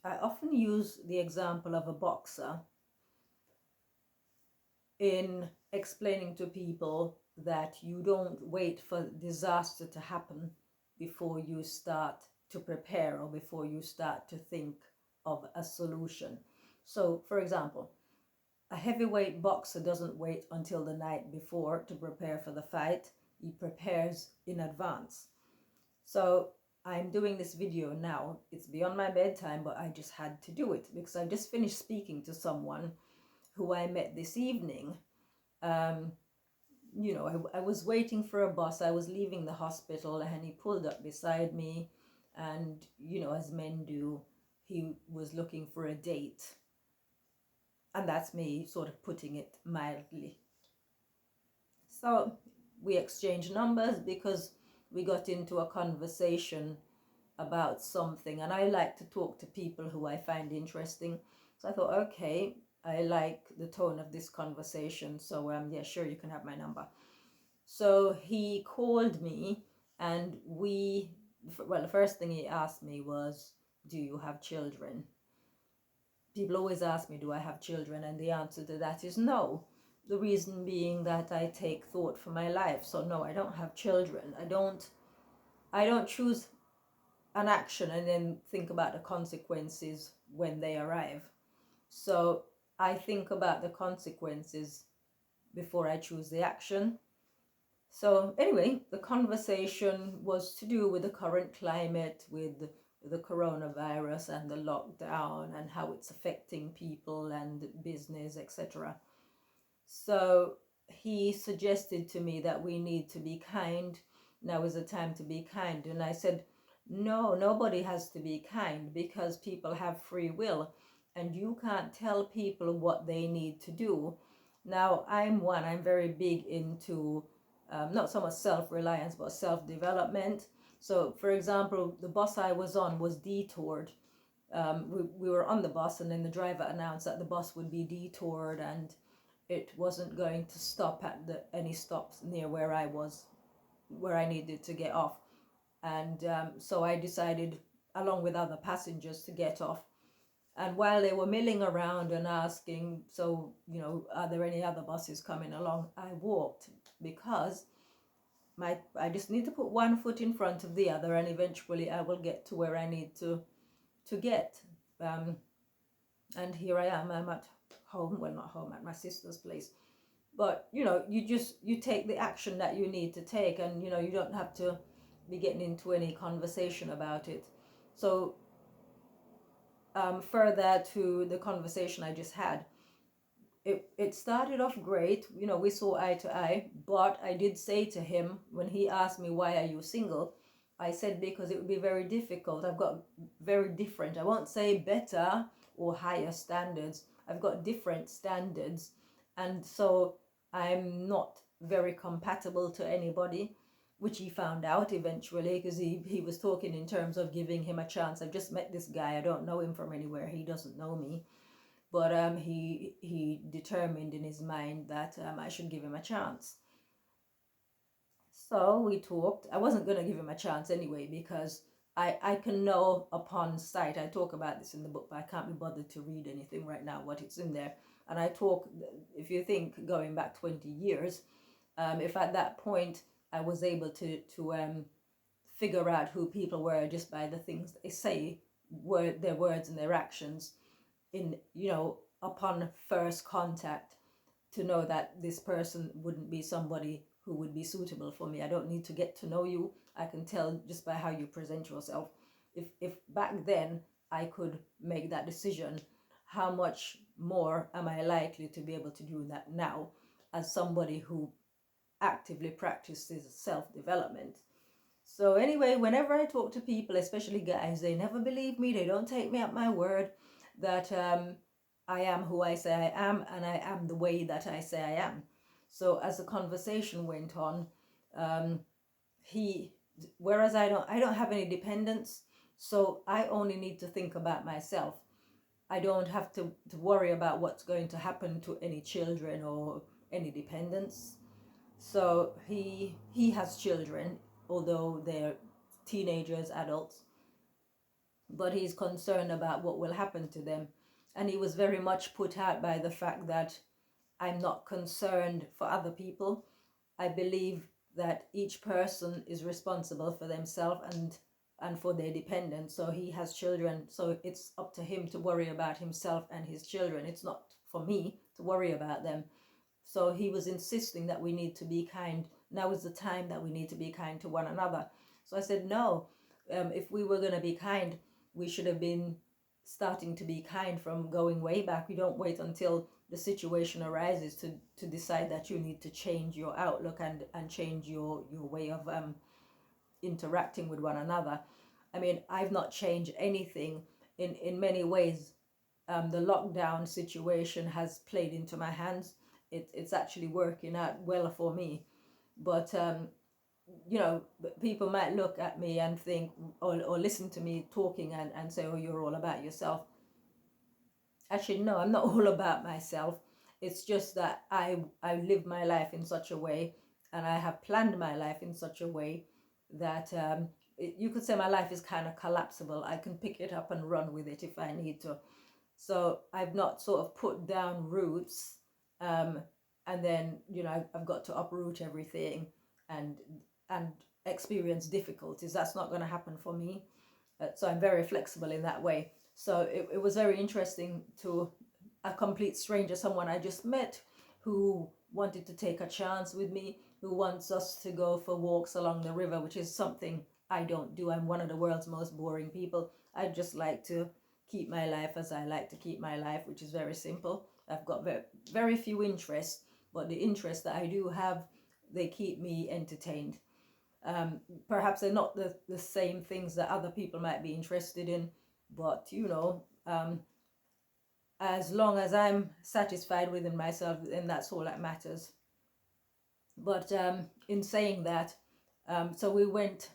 I often use the example of a boxer in explaining to people that you don't wait for disaster to happen before you start to prepare or before you start to think of a solution. So, for example, a heavyweight boxer doesn't wait until the night before to prepare for the fight. He prepares in advance. So I'm doing this video now. It's beyond my bedtime, but I just had to do it because I just finished speaking to someone who I met this evening. I was waiting for a bus. I was leaving the hospital and he pulled up beside me. And, as men do, he was looking for a date. And that's me sort of putting it mildly. So we exchanged numbers because we got into a conversation about something, and I like to talk to people who I find interesting. So I thought, okay, I like the tone of this conversation, so yeah, sure, you can have my number. So he called me, and the first thing he asked me was, do you have children? People always ask me, do I have children? And the answer to that is no. The reason being that I take thought for my life. So no, I don't have children. I don't choose an action and then think about the consequences when they arrive. So I think about the consequences before I choose the action. So anyway, the conversation was to do with the current climate, with the coronavirus and the lockdown and how it's affecting people and business, etc. So he suggested to me that we need to be kind. Now is the time to be kind. And I said, no, nobody has to be kind because people have free will and you can't tell people what they need to do. Now, I'm very big into not so much self-reliance, but self-development. So, for example, the bus I was on was detoured. We were on the bus and then the driver announced that the bus would be detoured and it wasn't going to stop at any stops near where I was, where I needed to get off. And so I decided, along with other passengers, to get off. And while they were milling around and asking, so, are there any other buses coming along, I walked because I just need to put one foot in front of the other and eventually I will get to where I need to get. And here I am, I'm at home, well, not home, at my sister's place. But, you take the action that you need to take and, you don't have to be getting into any conversation about it. So further to the conversation I just had, it started off great. We saw eye to eye, but I did say to him when he asked me, why are you single? I said, because it would be very difficult. I've got very different, I won't say better or higher standards. I've got different standards. And so I'm not very compatible to anybody, which he found out eventually because he was talking in terms of giving him a chance. I've just met this guy. I don't know him from anywhere. He doesn't know me. But he determined in his mind that I should give him a chance. So we talked. I wasn't going to give him a chance anyway because I can know upon sight. I talk about this in the book, but I can't be bothered to read anything right now, what it's in there. And I talk, if you think going back 20 years, if at that point I was able to figure out who people were just by the things they say, their words and their actions, in upon first contact, to know that this person wouldn't be somebody who would be suitable for me. I don't need to get to know you. I can tell just by how you present yourself. If back then I could make that decision, how much more am I likely to be able to do that now as somebody who actively practices self-development? So anyway, whenever I talk to people, especially guys, they never believe me. They don't take me at my word that I am who I say I am and I am the way that I say I am. So as the conversation went on, whereas I don't have any dependents, so I only need to think about myself. I don't have to worry about what's going to happen to any children or any dependents. So he has children, although they're teenagers, adults. but he's concerned about what will happen to them. And he was very much put out by the fact that I'm not concerned for other people. I believe that each person is responsible for themselves and for their dependents. So he has children, so it's up to him to worry about himself and his children. It's not for me to worry about them. So he was insisting that we need to be kind. Now is the time that we need to be kind to one another. So I said, no, if we were going to be kind, we should have been starting to be kind from going way back. We don't wait until the situation arises to decide that you need to change your outlook and change your way of interacting with one another. I mean, I've not changed anything in many ways. The lockdown situation has played into my hands. It's actually working out well for me. But you know, people might look at me and think, or listen to me talking and say, oh, you're all about yourself. Actually, no, I'm not all about myself. It's just that I live my life in such a way, and I have planned my life in such a way that you could say my life is kind of collapsible. I can pick it up and run with it if I need to. So I've not sort of put down roots, and then, you know, I've got to uproot everything and experience difficulties. That's not going to happen for me. So I'm very flexible in that way. So it was very interesting to a complete stranger, someone I just met, who wanted to take a chance with me, who wants us to go for walks along the river, which is something I don't do. I'm one of the world's most boring people. I just like to keep my life as I like to keep my life, which is very simple. I've got very few interests, but the interests that I do have, they keep me entertained. Perhaps they're not the same things that other people might be interested in, but you know, as long as I'm satisfied within myself, then that's all that matters. But in saying that, so we went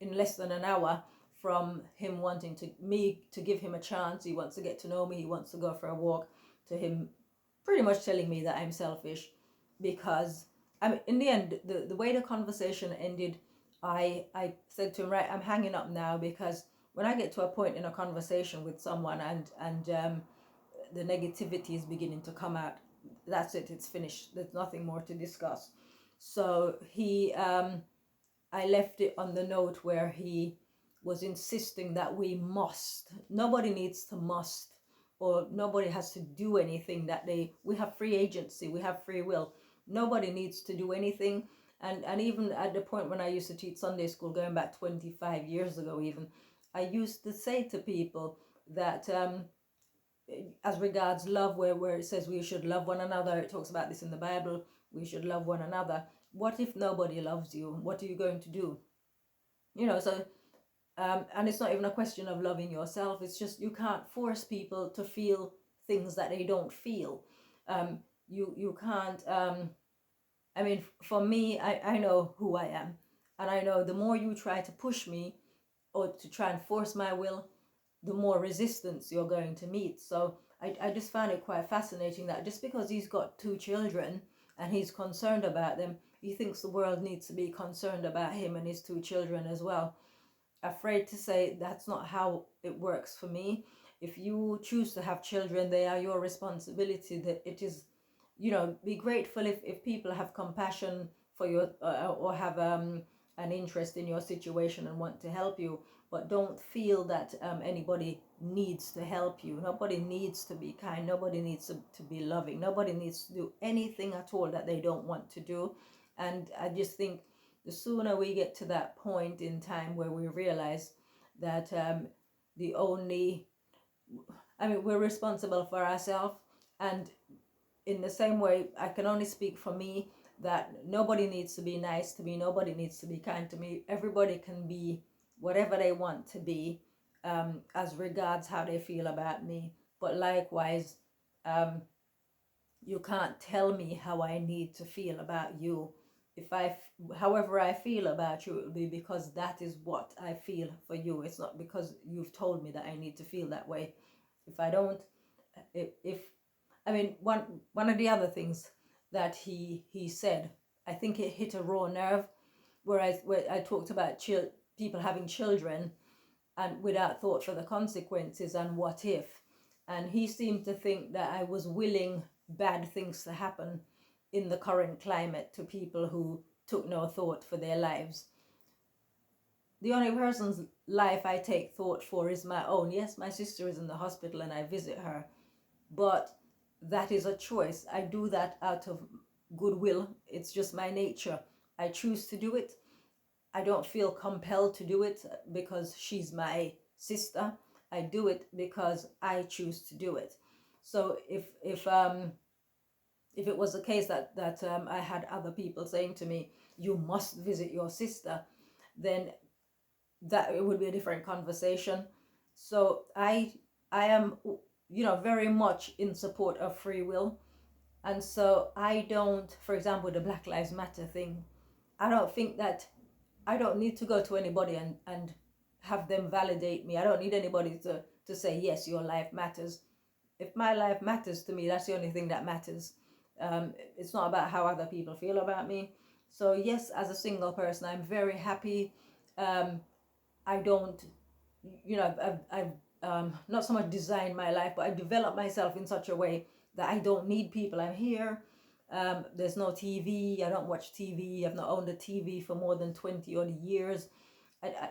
in less than an hour from him wanting me to give him a chance. He wants to get to know me. He wants to go for a walk, to him pretty much telling me that I'm selfish, because I mean, in the end, the way the conversation ended, I said to him, right, I'm hanging up now, because when I get to a point in a conversation with someone and the negativity is beginning to come out, that's it, it's finished. There's nothing more to discuss. So I left it on the note where he was insisting that nobody needs to must, or nobody has to do anything, that we have free agency, we have free will. Nobody needs to do anything. And even at the point when I used to teach Sunday school, going back 25 years ago even, I used to say to people that as regards love, where it says we should love one another, it talks about this in the Bible, we should love one another. What if nobody loves you? What are you going to do? You know, so and it's not even a question of loving yourself. It's just you can't force people to feel things that they don't feel. You can't. I mean, for me, I know who I am, and I know the more you try to push me or to try and force my will, the more resistance you're going to meet. So I just found it quite fascinating that just because he's got 2 children and he's concerned about them, he thinks the world needs to be concerned about him and his 2 children as well. Afraid to say that's not how it works for me. If you choose to have children, they are your responsibility. That it is, you know, be grateful if people have compassion for you, or have an interest in your situation and want to help you, but don't feel that anybody needs to help you. Nobody needs to be kind. Nobody needs to be loving. Nobody needs to do anything at all that they don't want to do. And I just think the sooner we get to that point in time where we realize that the only, I mean, we're responsible for ourselves. And in the same way, I can only speak for me, that nobody needs to be nice to me. Nobody needs to be kind to me. Everybody can be whatever they want to be, as regards how they feel about me. But likewise, you can't tell me how I need to feel about you. However I feel about you, it will be because that is what I feel for you. It's not because you've told me that I need to feel that way. If I don't, if I mean, one of the other things that he said, I think it hit a raw nerve, where I talked about people having children, and without thought for the consequences and what if. And he seemed to think that I was willing bad things to happen in the current climate to people who took no thought for their lives. The only person's life I take thought for is my own. Yes, my sister is in the hospital and I visit her, but that is a choice. I do that out of goodwill. It's just my nature. I choose to do it. I don't feel compelled to do it because she's my sister. I do it because I choose to do it. So if it was the case that I had other people saying to me, "You must visit your sister," then that it would be a different conversation. So I am, very much in support of free will. And so I don't, for example, the Black Lives Matter thing, I don't think that I don't need to go to anybody and have them validate me. I don't need anybody to say, yes, your life matters. If my life matters to me, that's the only thing that matters. It's not about how other people feel about me. So yes, as a single person, I'm very happy. I don't, I've not so much designed my life, but I've developed myself in such a way that I don't need people. I'm here. There's no TV. I don't watch TV. I've not owned a TV for more than 20 odd years. I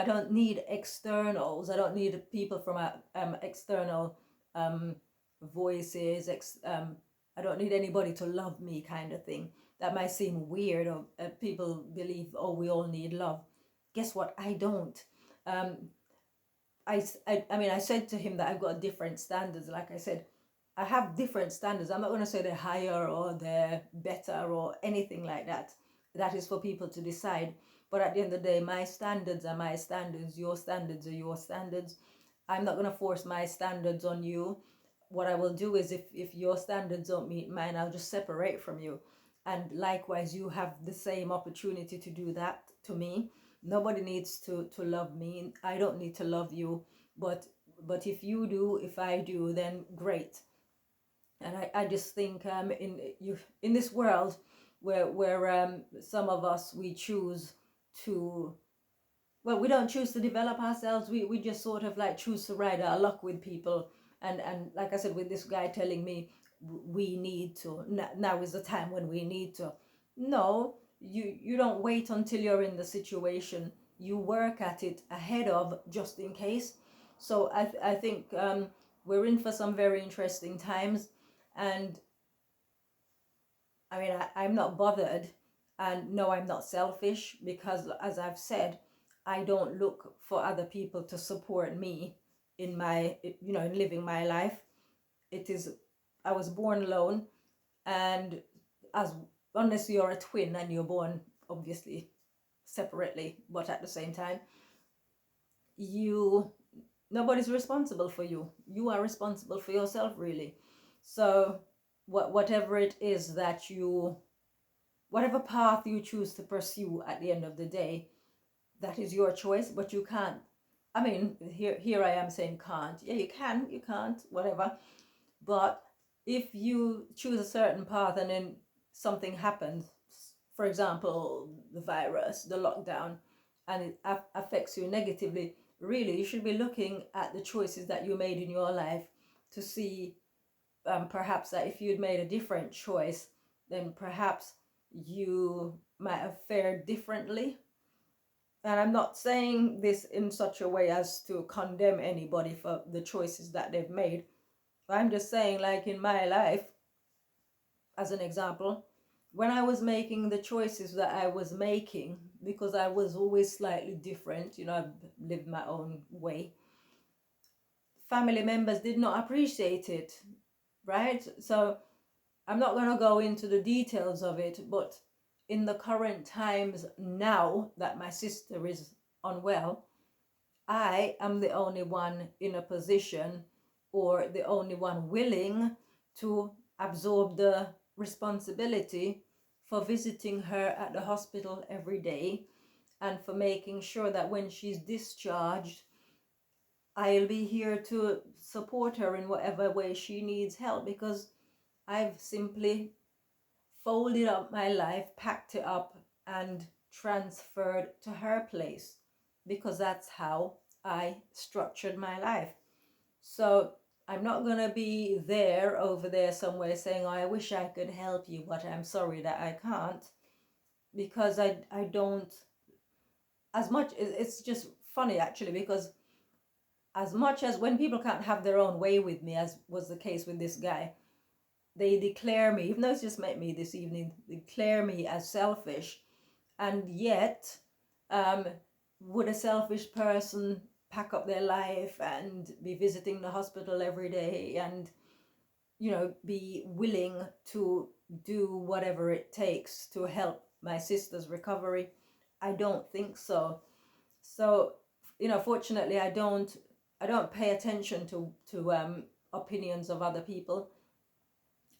don't need externals. I don't need people from external voices. I don't need anybody to love me, kind of thing. That might seem weird, or people believe, oh, we all need love. Guess what? I don't. Um, I mean, I said to him that I've got different standards. Like I said, I have different standards. I'm not going to say they're higher or they're better or anything like that. That is for people to decide. But at the end of the day, my standards are my standards. Your standards are your standards. I'm not going to force my standards on you. What I will do is if your standards don't meet mine, I'll just separate from you. And likewise, you have the same opportunity to do that to me. Nobody needs to love me. I don't need to love you. But if you do, if I do, then great. And I just think in this world where some of us, we choose to, well, we don't choose to develop ourselves. We just sort of like choose to ride our luck with people. And like I said, with this guy telling me we need to, now is the time when we need to. No, you don't wait until you're in the situation. You work at it ahead of, just in case. So I think we're in for some very interesting times. And I mean, I'm not bothered. And no, I'm not selfish, because as I've said, I don't look for other people to support me in my, in living my life. It is, I was born alone, and as unless you're a twin and you're born obviously separately, but at the same time, nobody's responsible for you. You are responsible for yourself, really. So whatever it is that whatever path you choose to pursue at the end of the day, that is your choice. But you can't, I mean, here I am saying can't. Yeah, you can, you can't, whatever. But if you choose a certain path and then something happens, for example, the virus, the lockdown, and it affects you negatively, really, you should be looking at the choices that you made in your life to see perhaps that if you'd made a different choice, then perhaps you might have fared differently. And I'm not saying this in such a way as to condemn anybody for the choices that they've made. I'm just saying, like in my life, as an example, when I was making the choices that I was making, because I was always slightly different, I've lived my own way, family members did not appreciate it, right? So I'm not going to go into the details of it, but in the current times now that my sister is unwell, I am the only one in a position, or the only one willing to absorb the responsibility for visiting her at the hospital every day, and for making sure that when she's discharged, I'll be here to support her in whatever way she needs help, because I've simply folded up my life, packed it up, and transferred to her place, because that's how I structured my life. So I'm not going to be there over there somewhere saying, oh, I wish I could help you, but I'm sorry that I can't, because I don't, as much, it's just funny actually, because as much as when people can't have their own way with me, as was the case with this guy, they declare me, even though it's just met me this evening, declare me as selfish. And yet, would a selfish person pack up their life and be visiting the hospital every day and, you know, be willing to do whatever it takes to help my sister's recovery? I don't think so. So, you know, fortunately, I don't pay attention to opinions of other people.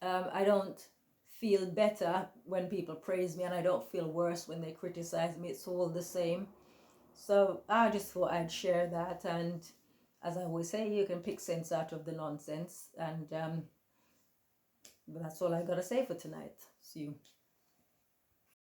I don't feel better when people praise me, and I don't feel worse when they criticize me. It's all the same. So I just thought I'd share that. And as I always say, you can pick sense out of the nonsense. And that's all I got to say for tonight. See you.